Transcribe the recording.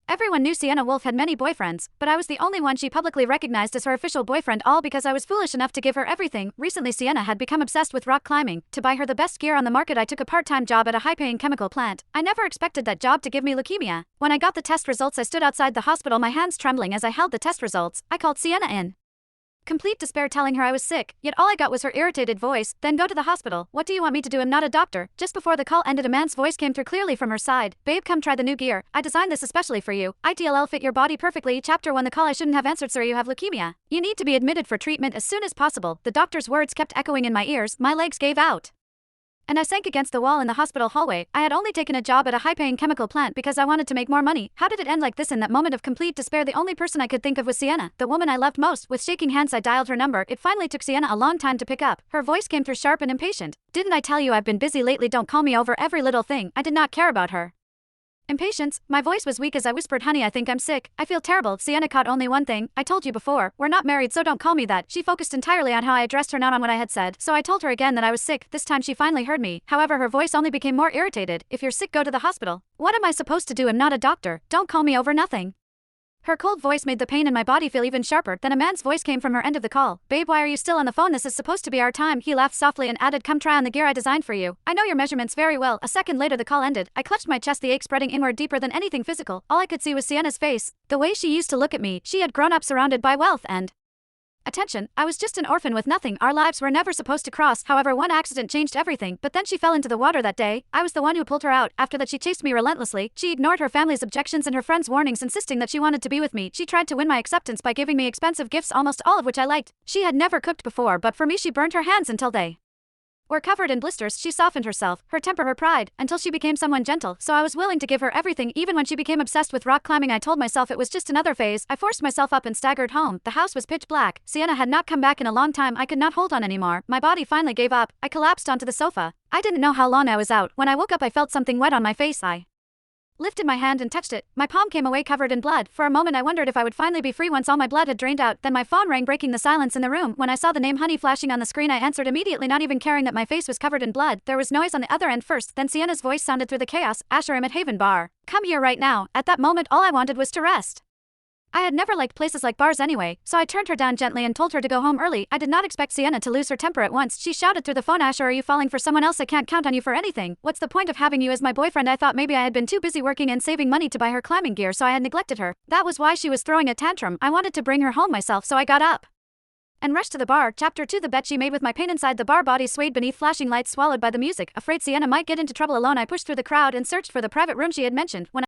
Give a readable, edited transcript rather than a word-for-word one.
Everyone knew Sienna Wolf had many boyfriends, but I was the only one she publicly recognized as her official boyfriend, all because I was foolish enough to give her everything. Recently Sienna had become obsessed with rock climbing. To buy her the best gear on the market I took a part-time job at a high-paying chemical plant. I never expected that job to give me leukemia. When I got the test results I stood outside the hospital, my hands trembling as I held the test results. I called Sienna in complete despair, telling her I was sick, yet all I got was her irritated voice. Then go to the hospital. What do you want me to do? I'm not a doctor. Just before the call ended a man's voice came through clearly from her side. Babe, come try the new gear. I designed this especially for you. ITLL fit your body perfectly. Chapter 1. The call I shouldn't have answered. Sir, you have leukemia. You need to be admitted for treatment as soon as possible. The doctor's words kept echoing in my ears. My legs gave out and I sank against the wall in the hospital hallway. I had only taken a job at a high-paying chemical plant because I wanted to make more money. How did it end like this? In that moment of complete despair, the only person I could think of was Sienna, the woman I loved most. With shaking hands I dialed her number. It finally took Sienna a long time to pick up. Her voice came through sharp and impatient. Didn't I tell you I've been busy lately? Don't call me over every little thing. I did not care about her impatience. My voice was weak as I whispered, honey, I think I'm sick. I feel terrible. Sienna caught only one thing. I told you before, we're not married, so don't call me that. She focused entirely on how I addressed her, not on what I had said. So I told her again that I was sick. This time she finally heard me. However, her voice only became more irritated. If you're sick, go to the hospital. What am I supposed to do? I'm not a doctor. Don't call me over nothing. Her cold voice made the pain in my body feel even sharper. Then a man's voice came from her end of the call. Babe, why are you still on the phone? This is supposed to be our time. He laughed softly and added, come try on the gear I designed for you. I know your measurements very well. A second later the call ended. I clutched my chest, the ache spreading inward deeper than anything physical. All I could see was Sienna's face. The way she used to look at me. She had grown up surrounded by wealth and attention. I was just an orphan with nothing. Our lives were never supposed to cross. However, one accident changed everything. But then she fell into the water that day. I was the one who pulled her out. After that she chased me relentlessly. She ignored her family's objections and her friends' warnings, insisting that she wanted to be with me. She tried to win my acceptance by giving me expensive gifts, almost all of which I liked. She had never cooked before, but for me she burned her hands until they were covered in blisters. She softened herself, her temper, her pride, until she became someone gentle, so I was willing to give her everything. Even when she became obsessed with rock climbing, I told myself it was just another phase. I forced myself up and staggered home. The house was pitch black. Sienna had not come back in a long time. I could not hold on anymore. My body finally gave up. I collapsed onto the sofa. I didn't know how long I was out. When I woke up I felt something wet on my face. I lifted my hand and touched it. My palm came away covered in blood. For a moment I wondered if I would finally be free once all my blood had drained out. Then my phone rang, breaking the silence in the room. When I saw the name Honey flashing on the screen I answered immediately, not even caring that my face was covered in blood. There was noise on the other end first, then Sienna's voice sounded through the chaos. Asher, I'm at Haven Bar. Come here right now. At that moment all I wanted was to rest. I had never liked places like bars anyway, so I turned her down gently and told her to go home early. I did not expect Sienna to lose her temper at once. She shouted through the phone, Asher, are you falling for someone else? I can't count on you for anything. What's the point of having you as my boyfriend? I thought maybe I had been too busy working and saving money to buy her climbing gear, so I had neglected her. That was why she was throwing a tantrum. I wanted to bring her home myself, so I got up and rushed to the bar. Chapter 2. The bet she made with my pain inside the bar. Body swayed beneath flashing lights, swallowed by the music. Afraid Sienna might get into trouble alone, I pushed through the crowd and searched for the private room she had mentioned. When